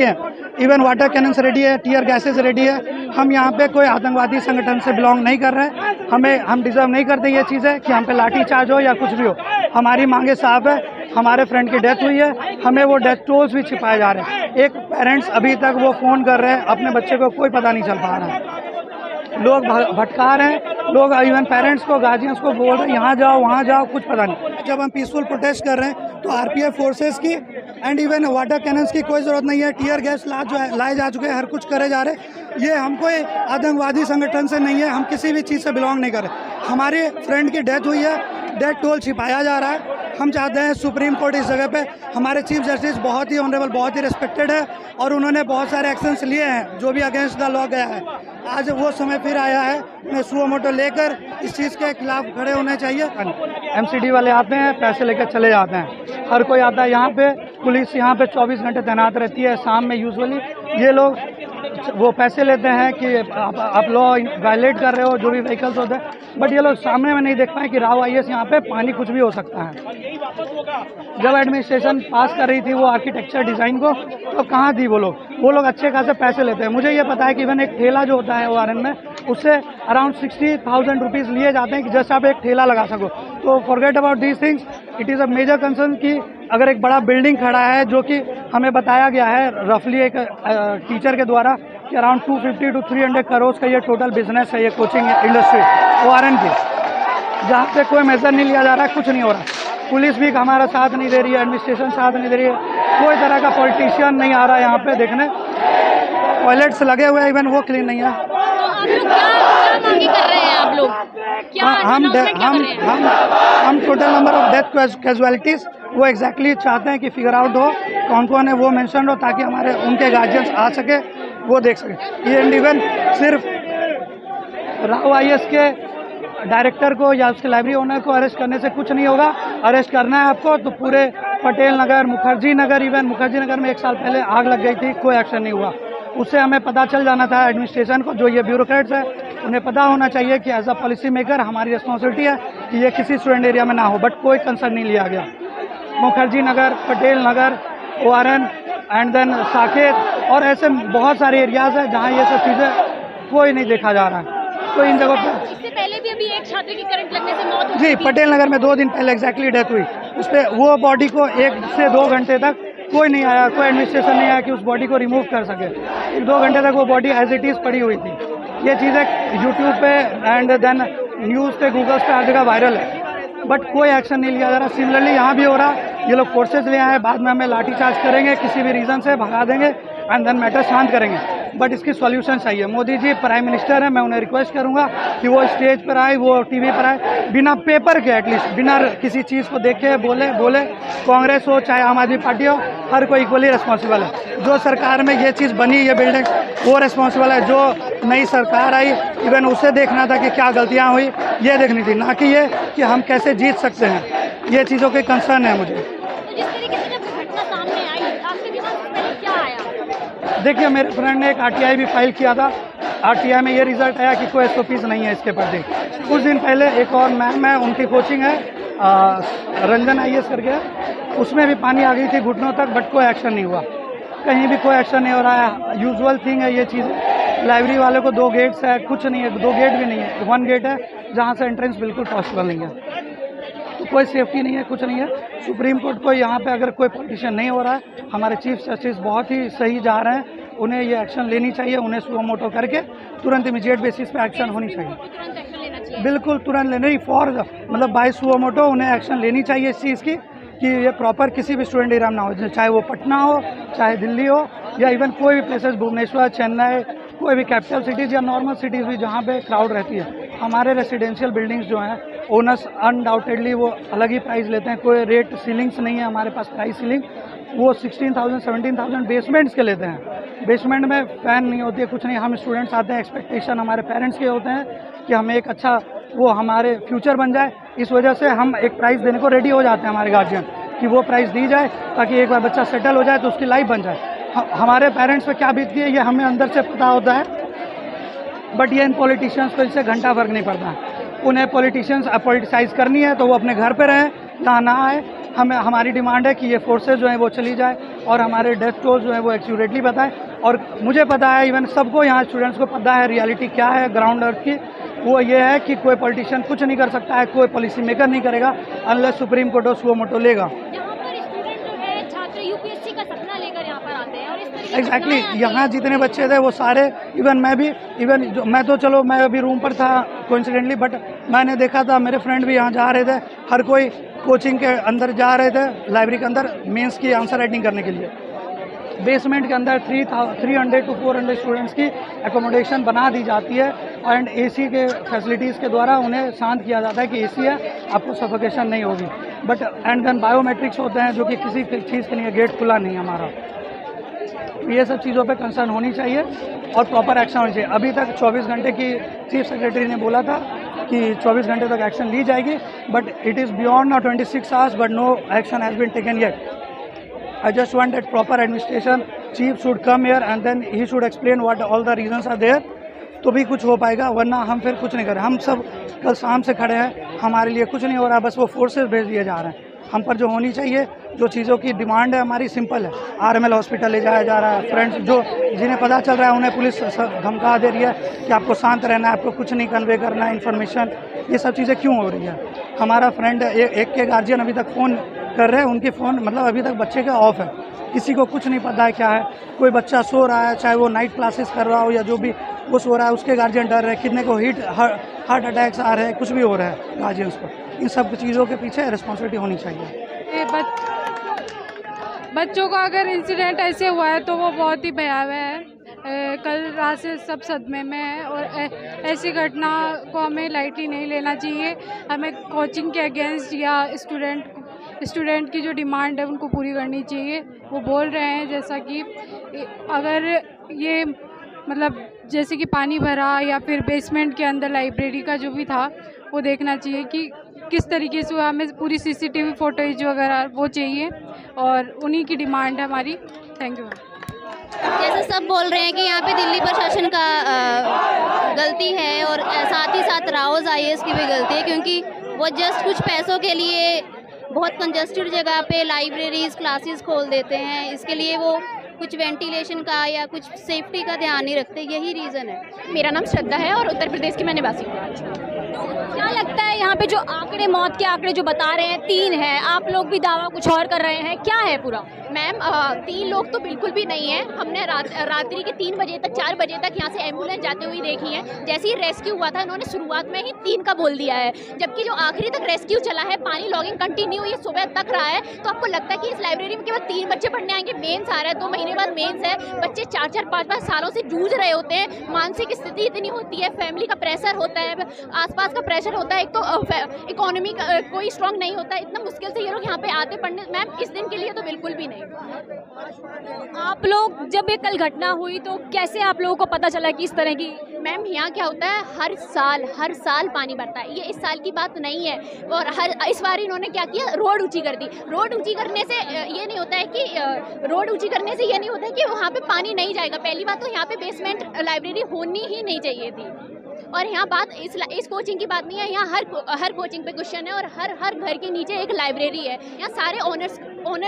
Even water cannons ready है, tier gases ready है। हम यहाँ पे कोई आतंकवादी संगठन से बिलोंग नहीं कर रहे हैं। हम डिजर्व नहीं करते ये चीज़ है कि हम पे लाठी चार्ज हो या कुछ भी हो। हमारी मांगे साफ है। हमारे फ्रेंड की डेथ हुई है, हमें वो डेथ टोल्स भी छिपाए जा रहे हैं। एक पेरेंट्स अभी तक वो फ़ोन कर रहे हैं, अपने बच्चे को कोई पता नहीं चल पा रहा है। लोग भटका रहे हैं, लोग इवन पेरेंट्स को, गार्जियंस को बोल रहे हैं यहाँ जाओ वहाँ जाओ, कुछ पता नहीं। जब हम पीसफुल प्रोटेस्ट कर रहे हैं तो आरपीएफ फोर्सेस की एंड इवन वाटर कैनन्स की कोई ज़रूरत नहीं है। टीयर गैस लाए जा चुके हैं, हर कुछ करे जा रहे हैं। ये हम कोई आतंकवादी संगठन से नहीं है, हम किसी भी चीज़ से बिलोंग नहीं कर रहे। हमारे फ्रेंड की डेथ हुई है, डेथ टोल छिपाया जा रहा है। हम चाहते हैं सुप्रीम कोर्ट इस जगह पे, हमारे चीफ जस्टिस बहुत ही ऑनरेबल, बहुत ही रिस्पेक्टेड है और उन्होंने बहुत सारे एक्शंस लिए हैं जो भी अगेंस्ट द लॉ गया है। आज वो समय फिर आया है, मैं सुओ मोटो लेकर इस चीज़ के खिलाफ खड़े होने चाहिए। एमसीडी वाले आते हैं, पैसे लेकर चले जाते हैं, हर कोई आता है। यहाँ पे पुलिस यहाँ पे 24 घंटे तैनात रहती है। शाम में यूजुअली ये लोग वो पैसे लेते हैं कि आप लॉ वायलेट कर रहे हो, जो भी व्हीकल्स होते हैं, बट ये लोग सामने में नहीं देख पाए कि राव आईएएस यहाँ पे पानी कुछ भी हो सकता है। जब एडमिनिस्ट्रेशन पास कर रही थी वो आर्किटेक्चर डिज़ाइन को, तो कहाँ थी वो लोग अच्छे खासे पैसे लेते हैं। मुझे ये पता है कि इवन एक ठेला जो होता है ओआरएन में, उससे अराउंड 60,000 रुपीज़ लिए जाते हैं कि जैसे आप एक ठेला लगा सको। तो forget about these things. It is a major concern कि अगर एक बड़ा बिल्डिंग खड़ा है, जो कि हमें बताया गया है रफली एक टीचर के द्वारा कि अराउंड 250 to 300 करोड़ का ये टोटल बिजनेस है, ये कोचिंग इंडस्ट्री ओआरएन की, जहाँ पे कोई मेजर नहीं लिया जा रहा है, कुछ नहीं हो रहा है। पुलिस भी हमारा साथ नहीं दे रही है, एडमिनिस्ट्रेशन साथ नहीं दे रही है, कोई तरह का पॉलिटिशियन नहीं आ रहा है यहाँ पे देखने। टॉयलेट्स लगे हुए हैं, इवन वो क्लीन नहीं है। हम total number of death casualties वो एग्जैक्टली चाहते हैं कि फिगर आउट हो, कौन कौन है वो मेंशन हो, ताकि हमारे उनके गार्जियंस आ सके, वो देख सके। ये इवन सिर्फ राव आईएएस के डायरेक्टर को या उसके लाइब्रेरी ओनर को अरेस्ट करने से कुछ नहीं होगा। अरेस्ट करना है आपको तो पूरे पटेल नगर, मुखर्जी नगर, इवन मुखर्जी नगर में 1 साल पहले आग लग गई थी, कोई एक्शन नहीं हुआ। उससे हमें पता चल जाना था एडमिनिस्ट्रेशन को, जो ये ब्यूरोक्रेट्स है उन्हें पता होना चाहिए कि एज अ पॉलिसी मेकर हमारी रिस्पॉन्सिबिलिटी है कि ये किसी स्टूडेंट एरिया में ना हो, बट कोई कंसर्न नहीं लिया गया। Mukherjee Nagar, Patel Nagar, ORN and then Saket और ऐसे बहुत सारे एरियाज हैं जहाँ ये सब चीज़ें कोई नहीं देखा जा रहा है। तो इन जगहों पर इससे पहले भी अभी एक छात्र की करंट लगने से मौत हुई जी, पटेल नगर में 2 दिन पहले एग्जैक्टली डेथ हुई। उस पर वो बॉडी को 1 से 2 घंटे तक कोई नहीं आया, कोई एडमिनिस्ट्रेशन नहीं आया कि उस बॉडी को रिमूव कर सके। 1-2 घंटे तक वो बॉडी एज इट इज़ पड़ी हुई थी। ये चीज़ें यूट्यूब पे एंड देन न्यूज़ पे, गूगल पे हर जगह वायरल है, बट कोई एक्शन नहीं लिया जा रहा। सिमिलरली यहाँ भी हो रहा, ये लोग फोर्सेज ले आए, बाद में हमें लाठीचार्ज करेंगे, किसी भी रीज़न से भगा देंगे एंड देन मैटर शांत करेंगे, बट इसकी सॉल्यूशन चाहिए। मोदी जी प्राइम मिनिस्टर है, मैं उन्हें रिक्वेस्ट करूंगा कि वो स्टेज पर आए, वो टीवी पर आए, बिना पेपर के, एटलीस्ट बिना किसी चीज़ को देखे बोले। कांग्रेस हो चाहे आम आदमी पार्टी हो, हर कोई इक्वली रिस्पॉन्सिबल है। जो सरकार में ये चीज़ बनी, ये बिल्डिंग, वो रिस्पॉन्सिबल है। जो नई सरकार आई, इवन उसे देखना था कि क्या गलतियाँ हुई, ये देखनी थी, ना कि ये कि हम कैसे जीत सकते हैं। ये चीज़ों के कंसर्न है मुझे। जिस तरीके से जब घटना सामने आई, आपके दिमाग में पहले क्या आया? देखिए, मेरे फ्रेंड ने एक आरटीआई भी फाइल किया था। आरटीआई में ये रिजल्ट आया कि कोई एसओपीज नहीं है इसके प्रति। कुछ दिन पहले एक और मैम है, उनकी कोचिंग है रंजन आईएएस करके, उसमें भी पानी आ गई थी घुटनों तक, बट कोई एक्शन नहीं हुआ। कहीं भी कोई एक्शन नहीं हो रहा है। यूजुअल थिंग है ये चीज़। लाइब्रेरी वाले को 2 गेट्स है, कुछ नहीं है, 2 गेट भी नहीं है, 1 गेट है जहाँ से एंट्रेंस बिल्कुल पॉसिबल नहीं है। तो कोई सेफ्टी नहीं है, कुछ नहीं है। सुप्रीम कोर्ट को यहाँ पे अगर कोई पॉलिटिशियन नहीं हो रहा है, हमारे चीफ जस्टिस बहुत ही सही जा रहे हैं, उन्हें ये एक्शन लेनी चाहिए। उन्हें सुओ मोटो करके तुरंत इमीडिएट बेसिस पे एक्शन होनी चाहिए, तुरंत एक्शन लेना चाहिए। बिल्कुल तुरंत लेने मतलब बाय सुओ मोटो उन्हें एक्शन लेनी चाहिए इस चीज़ की कि ये प्रॉपर किसी भी स्टूडेंट एरिया में ना हो, चाहे वो पटना हो, चाहे दिल्ली हो, या इवन कोई भी प्लेसेस, भुवनेश्वर, चेन्नई, कोई भी कैपिटल सिटीज़ या नॉर्मल सिटीज़ भी जहाँ पे क्राउड रहती है। हमारे रेसिडेंशियल बिल्डिंग्स जो हैं, ओनर्स अनडाउटेडली वो अलग ही प्राइस लेते हैं, कोई रेट सीलिंग्स नहीं है हमारे पास, प्राइस सीलिंग वो 16,000 17,000 बेसमेंट्स के लेते हैं। बेसमेंट में फ़ैन नहीं होती है, कुछ नहीं। हम स्टूडेंट्स आते हैं, एक्सपेक्टेशन हमारे पेरेंट्स के होते हैं कि हमें एक अच्छा वो हमारे फ्यूचर बन जाए, इस वजह से हम एक प्राइस देने को रेडी हो जाते हैं हमारे गार्जियन कि वो प्राइस दी जाए ताकि एक बार बच्चा सेटल हो जाए तो उसकी लाइफ बन जाए। हमारे पेरेंट्स पे क्या बीतती है ये हमें अंदर से पता होता है, बट ये इन पॉलिटिशियंस को इससे घंटा फर्क नहीं पड़ता है। उन्हें पॉलिटिशियंस पॉलिटिसाइज करनी है तो वो अपने घर पे रहें, यहाँ ना आए। हमारी डिमांड है कि ये फोर्सेज जो हैं वो चली जाए और हमारे डेथ टोल जो है वो एक्यूरेटली बताएं। और मुझे पता है, इवन सबको यहाँ स्टूडेंट्स को पता है रियलिटी क्या है ग्राउंड अर्थ की। वो ये है कि कोई पॉलिटिशियन कुछ नहीं कर सकता है, कोई पॉलिसी मेकर नहीं करेगा अनलेस सुप्रीम कोर्ट उसको मोटो लेगा। यहाँ पर स्टूडेंट जो है छात्र यूपीएससी का सपना लेकर यहाँ पर आते हैं और इस तरीके एग्जैक्टली यहाँ जितने बच्चे थे वो सारे, इवन मैं भी, मैं तो चलो मैं अभी रूम पर था कोइंसिडेंटली, बट मैंने देखा था मेरे फ्रेंड भी यहाँ जा रहे थे, हर कोई कोचिंग के अंदर जा रहे थे, लाइब्रेरी के अंदर मेंस की आंसर राइटिंग करने के लिए। बेसमेंट के अंदर 300 to 400 स्टूडेंट्स की एकोमोडेशन बना दी जाती है एंड एसी के फैसिलिटीज़ के द्वारा उन्हें शांत किया जाता है कि एसी है, आपको सफोकेशन नहीं होगी। बट एंड देन बायोमेट्रिक्स होते हैं जो कि किसी चीज़ के लिए गेट खुला नहीं है हमारा। तो ये सब चीज़ों पे कंसर्न होनी चाहिए और प्रॉपर एक्शन होनी चाहिए। अभी तक 24 घंटे की चीफ सेक्रेटरी ने बोला था कि 24 घंटे तक एक्शन ली जाएगी, but it is beyond 26 hours but no action has been taken yet. I just want that proper administration chief should come here and then he should explain what all the reasons are there, तो भी कुछ हो पाएगा, वरना हम फिर कुछ नहीं करें। हम सब कल शाम से खड़े हैं, हमारे लिए कुछ नहीं हो रहा, बस वो फोर्सेस भेज दिए जा रहे हैं। हम पर जो होनी चाहिए, जो चीज़ों की डिमांड है हमारी सिंपल है। RML हॉस्पिटल ले जाया जा रहा है, फ्रेंड्स जो जिन्हें पता चल रहा है उन्हें पुलिस धमका दे रही है कि आपको शांत रहना है, आपको कुछ नहीं कन्वे करना है इन्फॉर्मेशन। ये सब चीज़ें क्यों हो रही है? हमारा फ्रेंड एक के गार्जियन अभी तक फ़ोन कर रहे हैं, उनकी फ़ोन मतलब अभी तक बच्चे का ऑफ है, किसी को कुछ नहीं पता है क्या है। कोई बच्चा सो रहा है, चाहे वो नाइट क्लासेस कर रहा हो या जो भी, वो सो रहा है, उसके गार्जियन डर रहे हैं, कितने को हार्ट अटैक्स आ रहे हैं, कुछ भी हो रहा है गार्जियंस को। इन सब चीज़ों के पीछे रिस्पॉन्सिबिलिटी होनी चाहिए। बच्चों का अगर इंसिडेंट ऐसे हुआ है तो वो बहुत ही भयावह है। कल रात से सब सदमे में है और ऐसी घटना को हमें लाइटली नहीं लेना चाहिए। हमें कोचिंग के अगेंस्ट या स्टूडेंट की जो डिमांड है उनको पूरी करनी चाहिए। वो बोल रहे हैं जैसा कि अगर ये मतलब जैसे कि पानी भरा या फिर बेसमेंट के अंदर लाइब्रेरी का जो भी था वो देखना चाहिए कि किस तरीके से हमें पूरी CCTV फुटेज वगैरह वो चाहिए और उन्हीं की डिमांड है हमारी। Thank you. जैसे सब बोल रहे हैं कि यहाँ पे दिल्ली प्रशासन का गलती है और साथ ही साथ राउज IAS की भी गलती है, क्योंकि वो जस्ट कुछ पैसों के लिए बहुत कंजस्टेड जगह पे लाइब्रेरीज क्लासेस खोल देते हैं। इसके लिए वो कुछ वेंटिलेशन का या कुछ सेफ्टी का ध्यान नहीं रखते, यही रीज़न है। मेरा नाम श्रद्धा है और उत्तर प्रदेश की मैं निवासी हूँ। क्या लगता है यहाँ पे जो आंकड़े, मौत के आंकड़े जो बता रहे हैं 3 है, आप लोग भी दावा कुछ और कर रहे हैं, क्या है पूरा? मैम 3 लोग तो बिल्कुल भी नहीं है। हमने रात्रि के 3 बजे तक 4 बजे तक यहाँ से एम्बुलेंस जाते हुए देखी है। जैसे ही रेस्क्यू हुआ था इन्होंने शुरुआत में ही 3 का बोल दिया है, जबकि जो आखिरी तक रेस्क्यू चला है, पानी लॉगिंग कंटिन्यू ये सुबह तक रहा है। तो आपको लगता है कि इस लाइब्रेरी में केवल 3 बच्चे पढ़ने आएंगे? मेंस आ रहा है, 2 महीने बाद मेंस है, बच्चे 4-4, 5-5 सालों से जूझ रहे होते हैं। मानसिक स्थिति इतनी होती है, फैमिली का प्रेशर होता है, आसपास का प्रेशर होता है, एक तो इकोनॉमी कोई स्ट्रांग नहीं होता। इतना मुश्किल से ये लोग यहाँ पे आते पढ़ने। मैम इस दिन के लिए तो बिल्कुल भी नहीं। आप लोग जब ये कल घटना हुई तो कैसे आप लोगों को पता चला कि इस तरह की? मैम यहाँ क्या होता है, हर साल पानी बढ़ता है, ये इस साल की बात नहीं है। और इस बार इन्होंने क्या किया, रोड ऊंची कर दी। रोड ऊंची करने से ये नहीं होता है कि वहाँ पे पानी नहीं जाएगा। पहली बात तो यहाँ पे बेसमेंट लाइब्रेरी होनी ही नहीं चाहिए थी। और यहाँ बात इस कोचिंग की बात नहीं है, यहाँ हर कोचिंग पे क्वेश्चन है और हर घर के नीचे एक लाइब्रेरी है। यहाँ सारे ओनर्स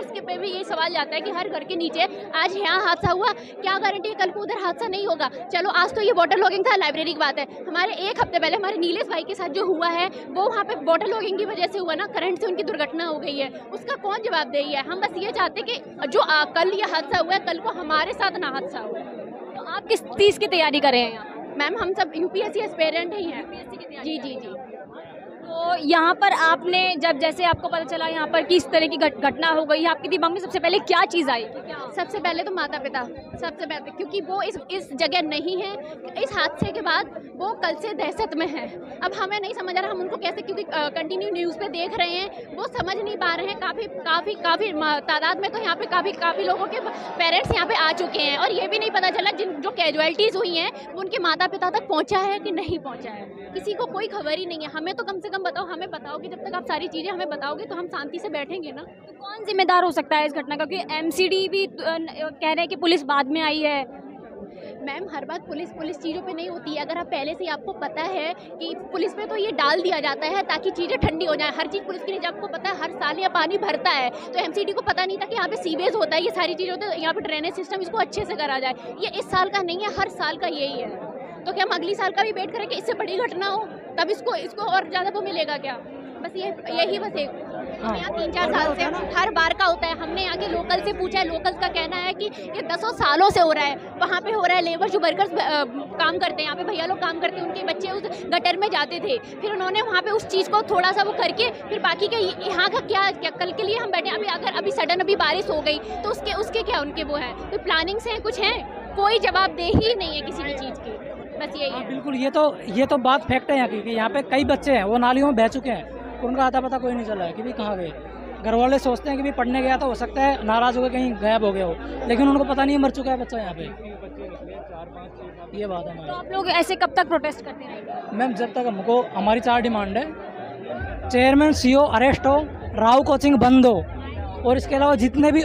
के पे भी यही सवाल जाता है कि हर घर के नीचे आज यहाँ हादसा हुआ, क्या गारंटी है कल को उधर हादसा नहीं होगा? चलो आज तो ये वाटर लॉगिंग था, लाइब्रेरी की बात है। हमारे 1 हफ्ते पहले हमारे नीलेश भाई के साथ जो हुआ है वो वहाँ पे वाटर लॉगिंग की वजह से हुआ ना, करंट से उनकी दुर्घटना हो गई है। उसका कौन जवाबदेही है? हम बस ये चाहते कि जो कल ये हादसा हुआ है कल को हमारे साथ ना हादसा हो। तो आप किस चीज़ की तैयारी कर रहे हैं यहाँ? मैम हम सब UPSC एस्पिरेंट ही हैं। जी। तो यहाँ पर आपने जब जैसे आपको पता चला यहाँ पर किस तरह की घटना हो गई है, आपके दिमाग में सबसे पहले क्या चीज़ आई? सबसे पहले तो माता पिता, सबसे पहले, क्योंकि वो इस जगह नहीं है। इस हादसे के बाद वो कल से दहशत में है। अब हमें नहीं समझ आ रहा हम उनको कैसे, क्योंकि कंटिन्यू न्यूज़ पे देख रहे हैं, वो समझ नहीं पा रहे हैं। काफ़ी तादाद में तो यहाँ पे काफ़ी लोगों के पेरेंट्स यहाँ पे आ चुके हैं और ये भी नहीं पता चला जो कैजुअलिटीज़ हुई हैं वो उनके माता पिता तक पहुँचा है कि नहीं पहुँचा है। किसी को कोई खबर ही नहीं है। हमें तो कम से कम बताओ, हमें बताओगे, जब तक आप सारी चीज़ें हमें बताओगे तो हम शांति से बैठेंगे ना। तो कौन जिम्मेदार हो सकता है इस घटना का? क्योंकि MCD भी कह रहे हैं कि पुलिस बाद में आई है। मैम हर बात पुलिस चीज़ों पे नहीं होती है। अगर आप पहले से ही आपको पता है कि पुलिस पे तो ये डाल दिया जाता है ताकि चीज़ें ठंडी हो जाए, हर चीज़ पुलिस के लिए। जब आपको पता है हर साल यहाँ पानी भरता है, तो एमसीडी को पता नहीं था कि यहाँ पे सीवेज होता है, ये सारी चीज़ें होती है, यहाँ पे ड्रेनेज सिस्टम इसको अच्छे से करा जाए। ये इस साल का नहीं है, हर साल का यही है। तो क्या हम अगली साल का भी वेट करें कि इससे बड़ी घटना हो तब इसको और ज़्यादा वो मिलेगा क्या? बस यही बस एक यहाँ 3-4 साल से हर बार का होता है। हमने यहाँ के लोकल से पूछा है, लोकल का कहना है कि ये 10 सालों से हो रहा है। वहाँ पे हो रहा है, लेबर जो वर्कर्स काम करते हैं, यहाँ पे भैया लोग काम करते हैं, उनके बच्चे उस गटर में जाते थे, फिर उन्होंने वहाँ पे उस चीज़ को थोड़ा सा वो करके फिर बाकी के यहाँ का क्या कल के लिए हम बैठे। अभी सडन अभी बारिश हो गई तो उसके क्या उनके वो हैं, तो प्लानिंग्स हैं, कुछ हैं, कोई जवाब दे ही नहीं है किसी भी चीज़ की। बस यही है। बिल्कुल, ये तो बात फैक्ट है यहाँ की कि यहाँ पे कई बच्चे हैं वो नालियों में बह चुके हैं, उनका आता पता कोई नहीं चला है कि भी कहाँ गए। घर वाले सोचते हैं कि भी पढ़ने गया तो हो सकता है नाराज होकर कहीं गायब हो गया हो, लेकिन उनको पता नहीं है मर चुका है बच्चा यहाँ पे। ये बात है। तो आप लोग ऐसे कब तक प्रोटेस्ट करते रहेंगे? मैम जब तक हमको, हमारी 4 डिमांड है। चेयरमैन CO अरेस्ट हो, राव कोचिंग बंद हो, और इसके अलावा जितने भी